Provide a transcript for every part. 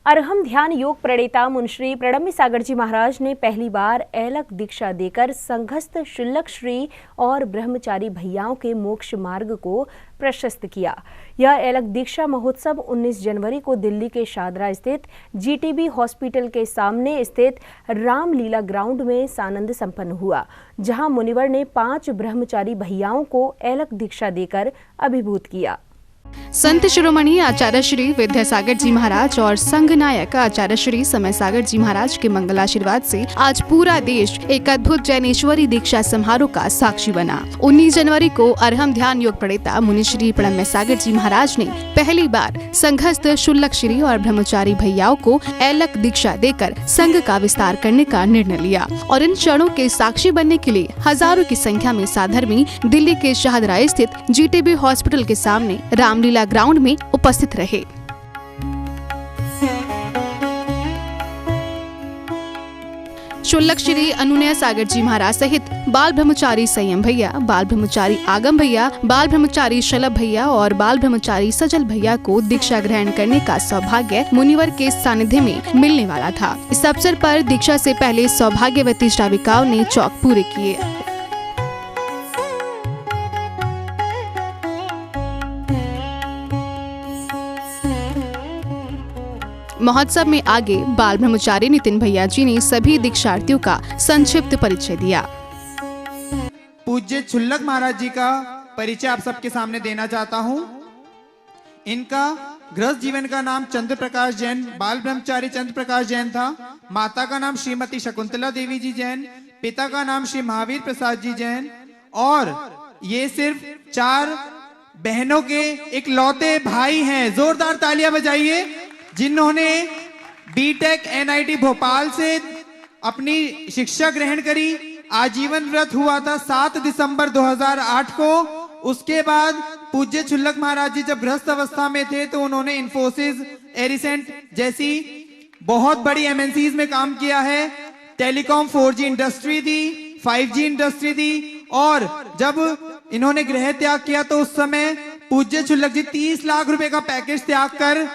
अरहम ध्यान योग प्रणेता मुनिश्री प्रणम्य सागर जी महाराज ने पहली बार ऐलक दीक्षा देकर संघस्थ शुल्लक श्री और ब्रह्मचारी भैयाओं के मोक्ष मार्ग को प्रशस्त किया। यह ऐलक दीक्षा महोत्सव 19 जनवरी को दिल्ली के शादरा स्थित जीटीबी हॉस्पिटल के सामने स्थित रामलीला ग्राउंड में सानंद संपन्न हुआ, जहां मुनिवर ने 5 ब्रह्मचारी भैयाओं को ऐलक दीक्षा देकर अभिभूत किया। संत शिरोमणि आचार्य श्री विद्यासागर जी महाराज और संघ नायक आचार्य श्री समय सागर जी महाराज के मंगलाशीर्वाद से आज पूरा देश एक अद्भुत जैनेश्वरी दीक्षा समारोह का साक्षी बना। 19 जनवरी को अरहम ध्यान योग प्रणेता मुनिश्री प्रणम्य सागर जी महाराज ने पहली बार संघस्थ शुल्लक श्री और ब्रह्मचारी भैयाओं को ऐलक दीक्षा देकर संघ का विस्तार करने का निर्णय लिया और इन क्षणों के साक्षी बनने के लिए हजारों की संख्या में साधर्मी दिल्ली के शाहदरा स्थित जीटीबी हॉस्पिटल के सामने रामलीला ग्राउंड में उपस्थित रहे। शुल्लक श्री अनुनय सागर जी महाराज सहित बाल ब्रह्मचारी संयम भैया, बाल ब्रह्मचारी आगम भैया, बाल ब्रह्मचारी शलभ भैया और बाल ब्रह्मचारी सजल भैया को दीक्षा ग्रहण करने का सौभाग्य मुनिवर के सानिध्य में मिलने वाला था। इस अवसर पर दीक्षा से पहले सौभाग्यवती श्राविकाओं ने चौक पूरे किए। महोत्सव में आगे बाल ब्रह्मचारी नितिन भैया जी ने सभी दीक्षार्थियों का संक्षिप्त परिचय दिया। पूज्य शुल्लक महाराज जी का परिचय आप सबके सामने देना चाहता हूँ। इनका गृहस्थ जीवन का नाम चंद्र प्रकाश जैन, बाल ब्रह्मचारी चंद्र प्रकाश जैन था। माता का नाम श्रीमती शकुंतला देवी जी जैन, पिता का नाम श्री महावीर प्रसाद जी जैन और ये सिर्फ 4 बहनों के इकलौते भाई हैं। जोरदार तालियां बजाइए जिन्होंने बीटेक एनआईटी भोपाल से अपनी शिक्षा ग्रहण करी। आजीवन व्रत हुआ था 7 दिसंबर 2008 को। उसके बाद पूज्य शुल्लक महाराज जी जब गृहस्थ अवस्था में थे तो उन्होंने इन्फोसिस, एरिसेंट जैसी बहुत बड़ी एमएनसीज में काम किया है। टेलीकॉम 4G इंडस्ट्री थी, 5G इंडस्ट्री थी और जब इन्होंने गृह त्याग किया तो उस समय पूज्य शुल्लक जी 30 लाख रुपए का पैकेज त्याग कर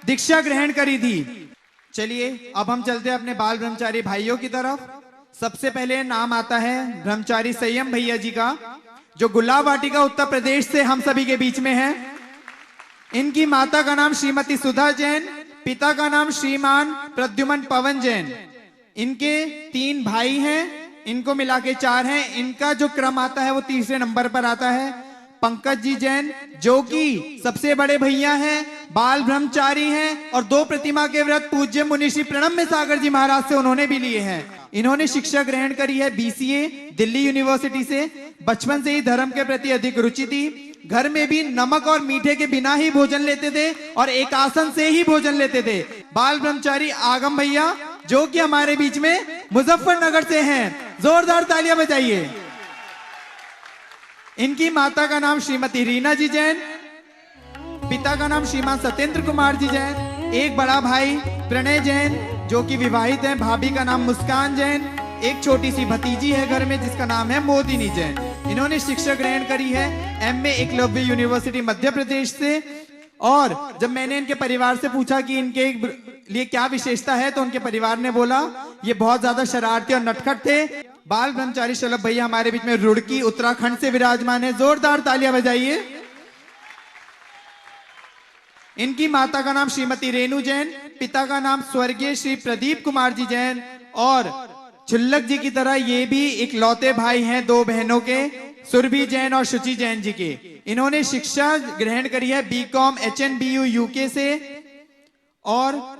दीक्षा ग्रहण करी थी। चलिए अब हम चलते हैं अपने बाल ब्रह्मचारी भाइयों की तरफ। सबसे पहले नाम आता है ब्रह्मचारी संयम भैया जी का, जो गुलाब वाटिका उत्तर प्रदेश से हम सभी के बीच में है। इनकी माता का नाम श्रीमती सुधा जैन, पिता का नाम श्रीमान प्रद्युमन पवन जैन। इनके 3 भाई हैं, इनको मिला के 4 हैं। इनका जो क्रम आता है वो 3रे नंबर पर आता है। पंकज जी जैन जो कि सबसे बड़े भैया हैं, बाल ब्रह्मचारी हैं और 2 प्रतिमा के व्रत पूज्य मुनिश्री प्रणम्य सागर जी महाराज से उन्होंने भी लिए हैं। इन्होंने शिक्षा ग्रहण करी है BCA दिल्ली यूनिवर्सिटी से। बचपन से ही धर्म के प्रति अधिक रुचि थी। घर में भी नमक और मीठे के बिना ही भोजन लेते थे और एक आसन से ही भोजन लेते थे। बाल ब्रह्मचारी आगम भैया जो कि हमारे बीच में मुजफ्फरनगर से हैं, जोरदार तालियां बजाइए। इनकी माता का नाम श्रीमती रीना जी जैन, पिता का नाम श्रीमान सत्येंद्र कुमार जी जैन। एक बड़ा भाई प्रणय जैन जो कि विवाहित हैं, भाभी का नाम मुस्कान जैन। एक छोटी सी भतीजी है घर में जिसका नाम है मोदिनी जैन। इन्होंने शिक्षा ग्रहण करी है MA एकलव्य यूनिवर्सिटी मध्य प्रदेश से। और जब मैंने इनके परिवार से पूछा कि इनके लिए क्या विशेषता है तो उनके परिवार ने बोला ये बहुत ज्यादा शरारती और नटखट थे। बाल ब्रह्मचारी शलभ भैया हमारे बीच में रुड़की उत्तराखंड से विराजमान है, जोरदार तालियां बजाइए। इनकी माता का नाम श्रीमती रेणु जैन, पिता का नाम स्वर्गीय श्री प्रदीप कुमार जी जैन और शुल्लक जी की तरह ये भी इकलौते भाई हैं 2 बहनों के, सुरभि जैन और शुचि जैन जी के। इन्होंने शिक्षा ग्रहण करी है BCom HNBU UK से और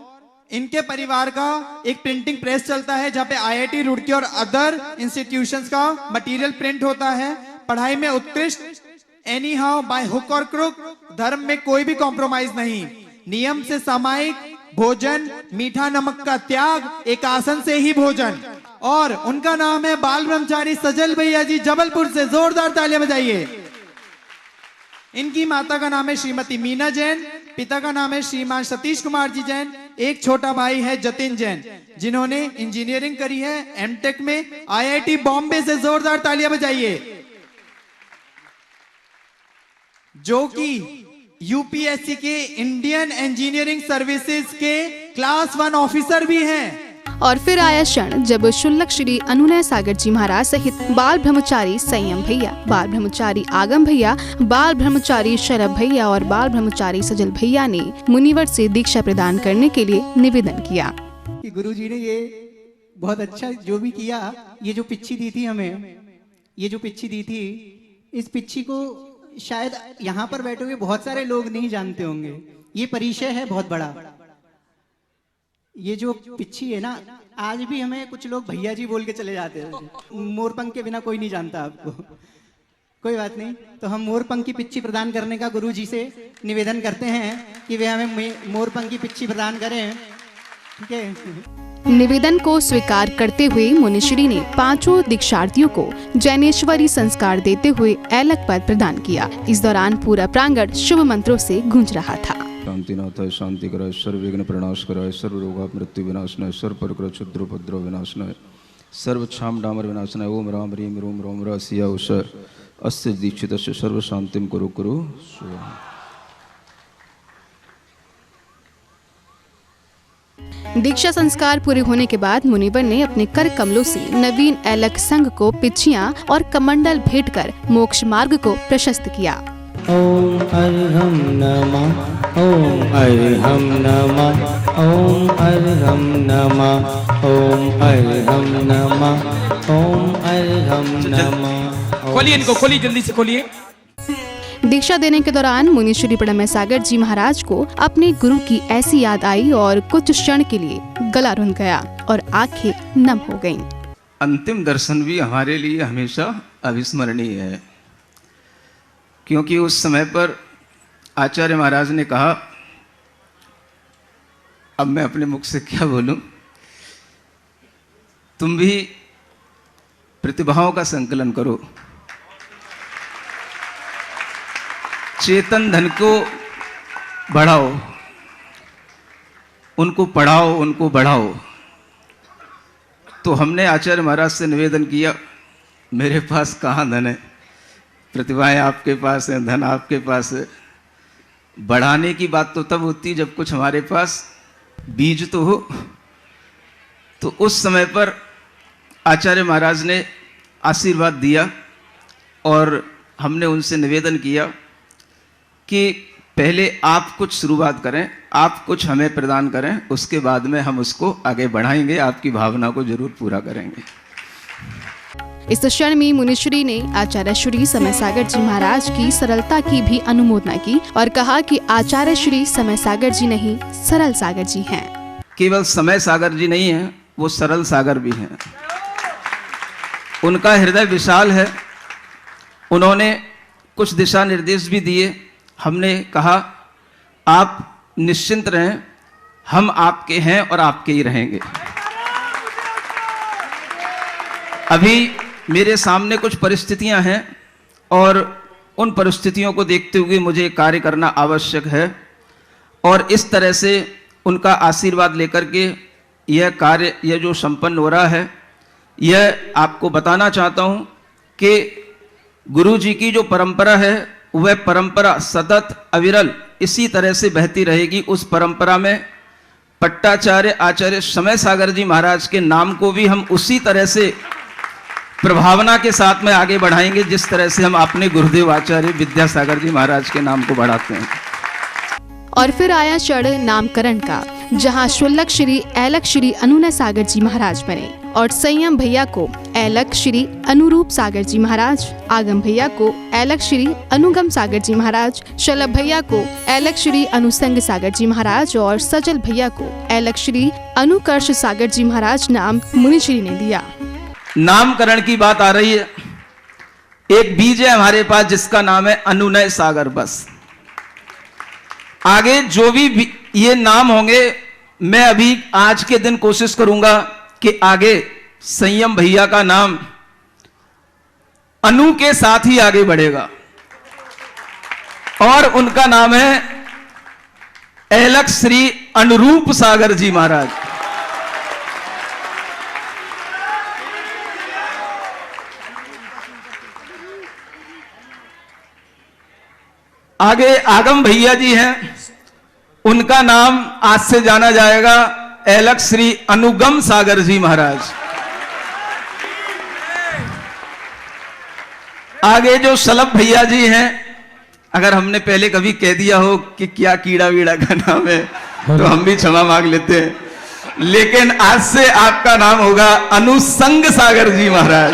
इनके परिवार का एक प्रिंटिंग प्रेस चलता है जहाँ पे IIT रुड़की और अदर इंस्टीट्यूशंस का मटेरियल प्रिंट होता है। पढ़ाई में उत्कृष्ट, एनी हाउ बाय हुक और क्रुक, धर्म में कोई भी कॉम्प्रोमाइज नहीं, नियम से सामायिक भोजन, मीठा नमक का त्याग, एक आसन से ही भोजन। और उनका नाम है बाल ब्रह्मचारी सजल भैया जी जबलपुर से, जोरदार तालियां बजाइए। इनकी माता का नाम है श्रीमती मीना जैन, पिता का नाम है श्रीमान सतीश कुमार जी जैन। एक छोटा भाई है जतिन जैन जिन्होंने इंजीनियरिंग करी है MTech में IIT बॉम्बे से, जोरदार तालियां बजाइए। जो कि यूपीएससी के इंडियन इंजीनियरिंग सर्विसेज के क्लास 1 ऑफिसर भी हैं। और फिर आया क्षण जब शुल्लक श्री अनुनय सागर जी महाराज सहित बाल ब्रह्मचारी संयम भैया, बाल ब्रह्मचारी आगम भैया, बाल ब्रह्मचारी शरभ भैया और बाल ब्रह्मचारी सजल भैया ने मुनिवर से दीक्षा प्रदान करने के लिए निवेदन किया। गुरु जी ने ये बहुत अच्छा जो भी किया, ये जो पिच्छी दी थी हमें, ये जो पिच्छी दी थी, इस पिच्छी को शायद यहाँ पर बैठे हुए बहुत सारे लोग नहीं जानते होंगे। ये परिचय है बहुत बड़ा। ये जो पिच्छी है ना, आज भी हमें कुछ लोग भैया जी बोल के चले जाते हैं। मोरपंख के बिना कोई नहीं जानता आपको। कोई बात नहीं, तो हम मोरपंख की पिच्छी प्रदान करने का गुरु जी से निवेदन करते हैं कि वे हमें मोरपंख की पिच्छी प्रदान करें। ठीक है। निवेदन को स्वीकार करते हुए मुनिश्री ने 5 दीक्षार्थियों को जैनेश्वरी संस्कार देते हुए ऐलक पद प्रदान किया। इस दौरान पूरा प्रांगण शुभ मंत्रों से गूंज रहा था। शांतिनाथाय शांति कराय, सर्व विघ्न प्रणाश कराय, सर्व रोगा मृत्यु विनाशनाय, सर्व पर क्षुद्र उपद्रव विनाशनाय, सर्व क्षाम डामर विनाशनाय। ओम राम ह्रीम रोम रोम रसिया उष अस्य दीक्षितस्य सर्व शांतिम कुरु कुरु स्वाहा। दीक्षा संस्कार पूरे होने के बाद मुनिवर ने अपने कर कमलों से नवीन ऐलक संघ को पिच्छियां और कमंडल भेंट कर मोक्ष मार्ग को प्रशस्त किया। ओम अर्हम नमः, ओम अर्हम नमः, ओम अर्हम नमः, ओम अर्हम नमः, ओम अर्हम नमः। खोलिए इनको, खोलिए जल्दी से खोलिए। दीक्षा देने के दौरान मुनिश्री प्रणम्य सागर जी महाराज को अपने गुरु की ऐसी याद आई और कुछ क्षण के लिए गला रुंध गया और आंखें नम हो गईं। अंतिम दर्शन भी हमारे लिए हमेशा अविस्मरणीय है, क्योंकि उस समय पर आचार्य महाराज ने कहा, अब मैं अपने मुख से क्या बोलूं, तुम भी प्रतिभाओं का संकलन करो, चेतन धन को बढ़ाओ, उनको पढ़ाओ, उनको बढ़ाओ। तो हमने आचार्य महाराज से निवेदन किया, मेरे पास कहाँ धन है, प्रतिभाएं आपके पास हैं, धन आपके पास है। बढ़ाने की बात तो तब होती जब कुछ हमारे पास बीज तो हो। तो उस समय पर आचार्य महाराज ने आशीर्वाद दिया और हमने उनसे निवेदन किया कि पहले आप कुछ शुरुआत करें, आप कुछ हमें प्रदान करें, उसके बाद में हम उसको आगे बढ़ाएंगे, आपकी भावना को जरूर पूरा करेंगे। इस क्षण में मुनिश्री ने आचार्य श्री समय सागर जी महाराज की सरलता की भी अनुमोदना की और कहा कि आचार्य श्री समय सागर जी नहीं, सरल सागर जी हैं। केवल समय सागर जी नहीं हैं, वो सरल सागर भी हैं। उनका हृदय विशाल है। उन्होंने कुछ दिशा निर्देश भी दिए। हमने कहा, आप निश्चिंत रहें, हम आपके हैं और आपके ही रहेंगे। अभी मेरे सामने कुछ परिस्थितियां हैं और उन परिस्थितियों को देखते हुए मुझे कार्य करना आवश्यक है और इस तरह से उनका आशीर्वाद लेकर के यह कार्य, यह जो संपन्न हो रहा है, यह आपको बताना चाहता हूं कि गुरु जी की जो परंपरा है वह परंपरा सतत अविरल इसी तरह से बहती रहेगी। उस परंपरा में पट्टाचार्य आचार्य समय सागर जी महाराज के नाम को भी हम उसी तरह से प्रभावना के साथ में आगे बढ़ाएंगे जिस तरह से हम अपने गुरुदेव आचार्य विद्यासागर जी महाराज के नाम को बढ़ाते हैं। और फिर आया क्षण नामकरण का, जहां शुल्लक श्री ऐलक श्री अनुनय सागर जी महाराज बने और संयम भैया को ऐलक श्री अनुरूप सागर जी महाराज, आगम भैया को ऐलक श्री अनुगम सागर जी महाराज, शलभ भैया को ऐलक श्री अनुसंग सागर जी महाराज और सजल भैया को ऐलक श्री अनुकर्ष सागर जी महाराज नाम मुनिश्री ने दिया। नामकरण की बात आ रही है। एक बीज है हमारे पास जिसका नाम है अनुनय सागर। बस आगे जो भी ये नाम होंगे, मैं अभी आज के दिन कोशिश करूंगा कि आगे संयम भैया का नाम अनु के साथ ही आगे बढ़ेगा और उनका नाम है ऐलक श्री अनुरूप सागर जी महाराज। आगे आगम भैया जी हैं, उनका नाम आज से जाना जाएगा ऐलक श्री अनुगम सागर जी महाराज। आगे जो सलभ भैया जी हैं, अगर हमने पहले कभी कह दिया हो कि क्या कीड़ा वीड़ा का नाम है तो हम भी क्षमा मांग लेते हैं, लेकिन आज से आपका नाम होगा अनुसंग सागर जी महाराज।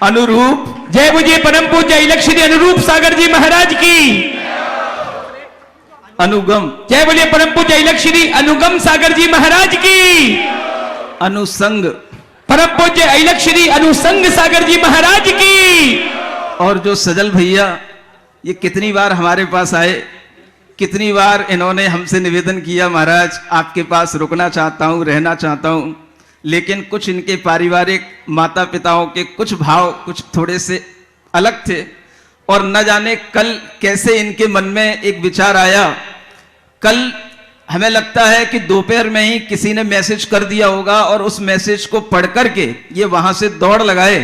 अनुरूप जय मुझे परम पूज्य ऐलक श्री अनुरूप सागर जी महाराज की। अनुगम जय बोलिए परम पूज्य ऐलक श्री अनुगम सागर जी महाराज की। अनुसंग परम पूज्य ऐलक श्री अनुसंग सागर जी महाराज की। और जो सजल भैया, ये कितनी बार हमारे पास आए, कितनी बार इन्होंने हमसे निवेदन किया महाराज आपके पास रुकना चाहता हूं, रहना चाहता हूं, लेकिन कुछ इनके पारिवारिक माता पिताओं के कुछ भाव कुछ थोड़े से अलग थे, और न जाने कल कैसे इनके मन में एक विचार आया। कल हमें लगता है कि दोपहर में ही किसी ने मैसेज कर दिया होगा, और उस मैसेज को पढ़ करके ये वहां से दौड़ लगाए,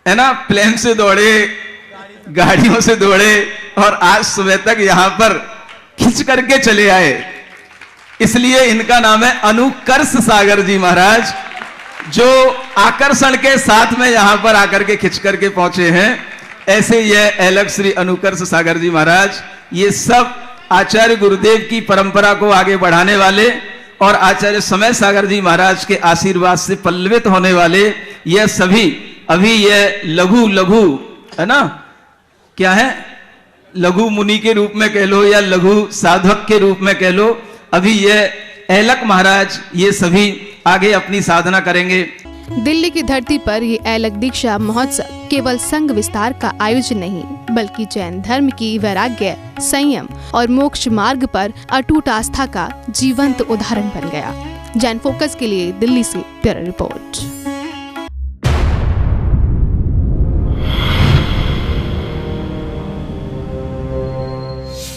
है ना, प्लेन से दौड़े, गाड़ियों से दौड़े, और आज सुबह तक यहां पर खिंच करके चले आए। इसलिए इनका नाम है अनुकर्ष सागर जी महाराज, जो आकर्षण के साथ में यहां पर आकर के खिंच करके पहुंचे हैं। ऐसे यह ऐलक श्री अनुकर्ष सागर जी महाराज, ये सब आचार्य गुरुदेव की परंपरा को आगे बढ़ाने वाले और आचार्य समय सागर जी महाराज के आशीर्वाद से पल्लवित होने वाले, यह सभी अभी यह लघु लघु, है ना, क्या है, लघु मुनि के रूप में कह लो या लघु साधक के रूप में कह लो, अभी यह ऐलक महाराज ये सभी आगे अपनी साधना करेंगे। दिल्ली की धरती पर ये ऐलक दीक्षा महोत्सव केवल संघ विस्तार का आयोजन नहीं, बल्कि जैन धर्म की वैराग्य, संयम और मोक्ष मार्ग पर अटूट आस्था का जीवंत उदाहरण बन गया। जैन फोकस के लिए दिल्ली से ब्यूरो रिपोर्ट।